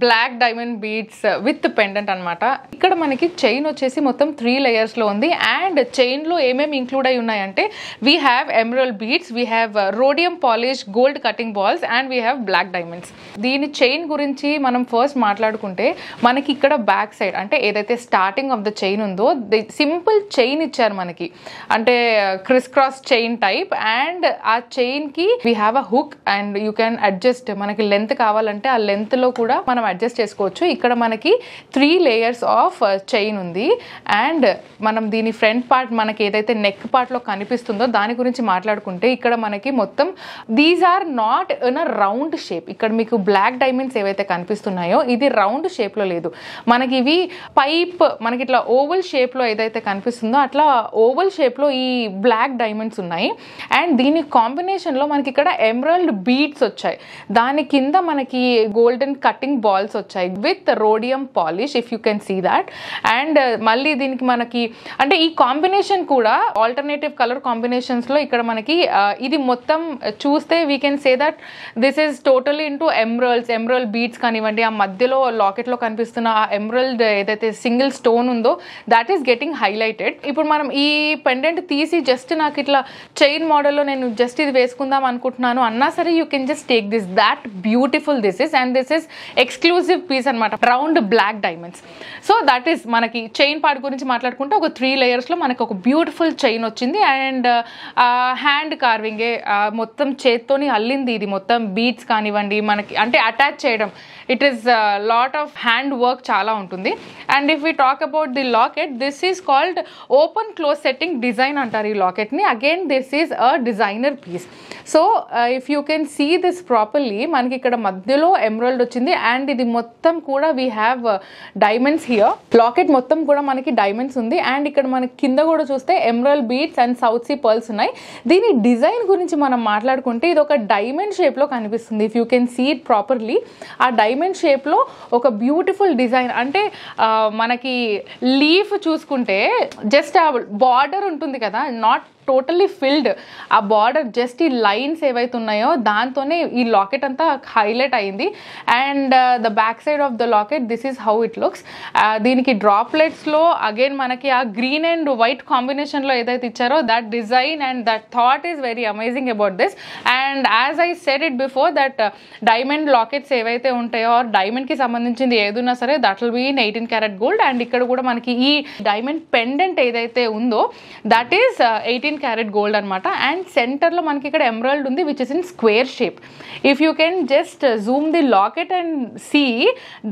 Black diamond beads with pendant అనమాట. ఇక్కడ మనకి చైన్ వచ్చేసి మొత్తం 3 layers లో ఉంది. అండ్ చైన్ లో ఏమేమి ఇంక్లూడ్ అయి ఉన్నాయంటే we have emerald beads, we have rhodium polish gold cutting balls and we have black diamonds. దీని చైన్ గురించి మనం ఫస్ట్ మాట్లాడుకుంటే మనకి ఇక్కడ బ్యాక్ సైడ్ అంటే ఏదైతే స్టార్టింగ్ ఆఫ్ ద చైన్ ఉందో సింపుల్ చైన్ ఇచ్చారు మనకి, అంటే criss cross chain type. And ఆ చైన్ కి we have a hook and you can adjust. మనకి లెంత్ కావాలంటే ఆ లెంత్ లో కూడా మనం అడ్జస్ట్ చేసుకోవచ్చు. ఇక్కడ మనకి 3 layers ఆఫ్ చైన్ ఉంది. అండ్ మనం దీని ఫ్రంట్ పార్ట్ మనకి ఏదైతే నెక్ పార్ట్ లో కనిపిస్తుందో దాని గురించి మాట్లాడుకుంటే ఇక్కడ మనకి మొత్తం these are not in a round shape. ఇక్కడ మీకు బ్లాక్ డైమండ్స్ ఏవైతే కనిపిస్తున్నాయో ఇది రౌండ్ షేప్ లో లేదు, మనకి ఇవి పైప్ మనకి ఇట్లా ఓవల్ షేప్ లో ఏదైతే కనిపిస్తుందో అట్లా ఓవల్ షేప్ లో ఈ బ్లాక్ డైమండ్స్ ఉన్నాయి. అండ్ దీని కాంబినేషన్ లో మనకి ఇక్కడ ఎమరల్డ్ బీడ్స్ వచ్చాయి, దాని కింద మనకి గోల్డెన్ కటింగ్ బాల్స్ వచ్చాయి with rhodium polish if you can see that. And మళ్ళీ దీనికి మనకి అంటే ఈ కాంబినేషన్ కూడా ఆల్టర్నేటివ్ కలర్ కాంబినేషన్స్ లో ఇక్కడ మనకి ఇది మొత్తం చూస్తే we can say that this is totally into emerald beads కానివ్వండి, ఆ మధ్యలో లాకెట్ లో కనిపిస్తున్న ఆ ఎమరల్డ్ ఏదైతే సింగిల్ స్టోన్ ఉందో దాట్ ఈస్ గెటింగ్ హైలైటెడ్. ఇప్పుడు మనం ఈ పెండెంట్ తీసి జస్ట్ నాకు ఇట్లా చైన్ మోడల్లో నేను జస్ట్ ఇది వేసుకుందాం అనుకుంటున్నాను అన్నా సరే you can just take this, that beautiful this is. And this is exclusive piece అనమాట, round black diamonds. So that is మనకి చైన్ పార్ట్ గురించి మాట్లాడుకుంటే ఒక 3 layers లో మనకి ఒక బ్యూటిఫుల్ చైన్ వచ్చింది. అండ్ హ్యాండ్ కార్వింగే మొత్తం చేత్తోని అల్లింది, ఇది మొత్తం బీడ్స్ కానివ్వండి మనకి అంటే అటాచ్ చేయడం it is lot of hand work చాలా ఉంటుంది. And if we talk about the locket, this is called open close setting design అంటారు ఈ లాకెట్ని. Again this is a designer piece. So if you can see this properly మనకి ఇక్కడ మధ్యలో emerald వచ్చింది and ఇది మొత్తం కూడా we have diamonds here. Locket మొత్తం కూడా మనకి డైమండ్స్ ఉంది. అండ్ ఇక్కడ మనకి కింద కూడా చూస్తే emerald beads and south sea pearls ఉన్నాయి. దీని డిజైన్ గురించి మనం మాట్లాడుకుంటే ఇది ఒక డైమండ్ షేప్ లో కనిపిస్తుంది. If you can see it properly ఆ డైమండ్ షేప్ లో ఒక బ్యూటిఫుల్ డిజైన్ అంటే మనకి లీఫ్ చూసుకుంటే జస్ట్ ఆ బార్డర్ ఉంటుంది కదా, నాట్ టోటల్లీ ఫిల్డ్, ఆ బార్డర్ జస్ట్ ఈ లైన్స్ ఏవైతే ఉన్నాయో దాంతోనే ఈ లాకెట్ అంతా హైలైట్ అయింది. And the back side of the locket this is how it looks. దీనికి డ్రాప్లెట్స్లో అగైన్ మనకి ఆ గ్రీన్ అండ్ వైట్ కాంబినేషన్లో ఏదైతే ఇచ్చారో that design and that thought is very amazing about this. And as I said it before that diamond lockets ఏవైతే ఉంటాయో or డైమండ్కి సంబంధించింది ఏదున్నా సరే that will be in 18 karat gold. And ఇక్కడ కూడా మనకి ఈ డైమండ్ పెండెంట్ ఏదైతే ఉందో దట్ ఈస్ 18 karat gold అనమాట. అండ్ సెంటర్లో మనకి ఇక్కడ ఎమరల్డ్ ఉంది which is in square shape. If you can just zoom the locket and see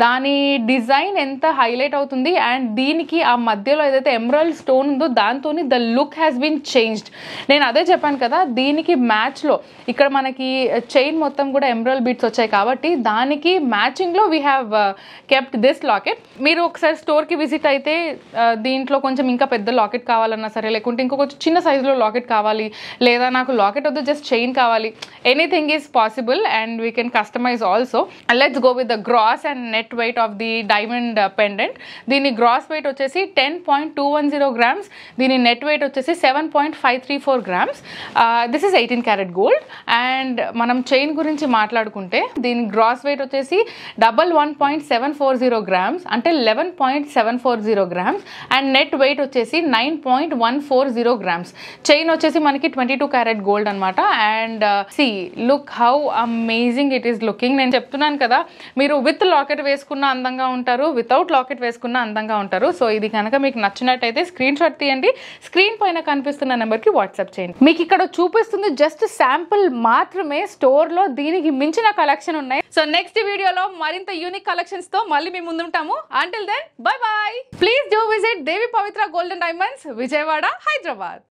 దాని డిజైన్ ఎంత హైలైట్ అవుతుంది. అండ్ దీనికి ఆ మధ్యలో ఏదైతే ఎమరల్డ్ స్టోన్ ఉందో దాంతో the look has been changed. నేను అదే చెప్పాను కదా, దీనికి మ్యాచ్లో ఇక్కడ మనకి చైన్ మొత్తం కూడా ఎమరల్డ్ బీట్స్ వచ్చాయి కాబట్టి దానికి మ్యాచింగ్లో we have kept this locket. మీరు ఒకసారి స్టోర్కి విజిట్ అయితే దీంట్లో కొంచెం ఇంకా పెద్ద లాకెట్ కావాలన్నా సరే, లేకుంటే ఇంకొక చిన్న సైజులో లాకెట్ కావాలి, లేదా నాకు లాకెట్ వద్దు జస్ట్ చైన్ కావాలి, anything is possible and we can customize also. Let's go with the gross and net weight of the diamond pendant. దీని గ్రాస్ వెయిట్ వచ్చేసి 10.210 grams, దీని నెట్ వెయిట్ వచ్చేసి 7.534 grams. This is 18 karat gold. And మనం chain గురించి మాట్లాడుకుంటే దీని gross weight వచ్చేసి 11.740 grams అంటే 11.740 grams. అండ్ నెట్ వెయిట్ వచ్చేసి 9.140 grams. చైన్ వచ్చేసి మనకి 22 karat gold అనమాట. And see look how amazing it is looking. నేను చెప్తున్నాను కదా, మీరు విత్ లాకెట్ వేసుకున్న అందంగా ఉంటారు, వితౌట్ లాకెట్ వేసుకున్న అందంగా ఉంటారు. సో ఇది కనుక మీకు నచ్చినట్టయితే స్క్రీన్ షాట్ తీయండి, స్క్రీన్ పైన కనిపిస్తున్న నెంబర్కి వాట్సాప్ చేయండి. మీకు ఇక్కడ చూపిస్తుంది జస్ట్ శాంపుల్ మాత్రమే, స్టోర్ లో దీనికి మించిన కలెక్షన్ ఉన్నాయి. సో నెక్స్ట్ వీడియోలో మరింత యూనిక్ కలెక్షన్స్ తో మళ్ళీ మేము ముందుంటాము. Until then bye bye. Please do visit Devi Pavitra golden diamonds, Vijayawada, Hyderabad.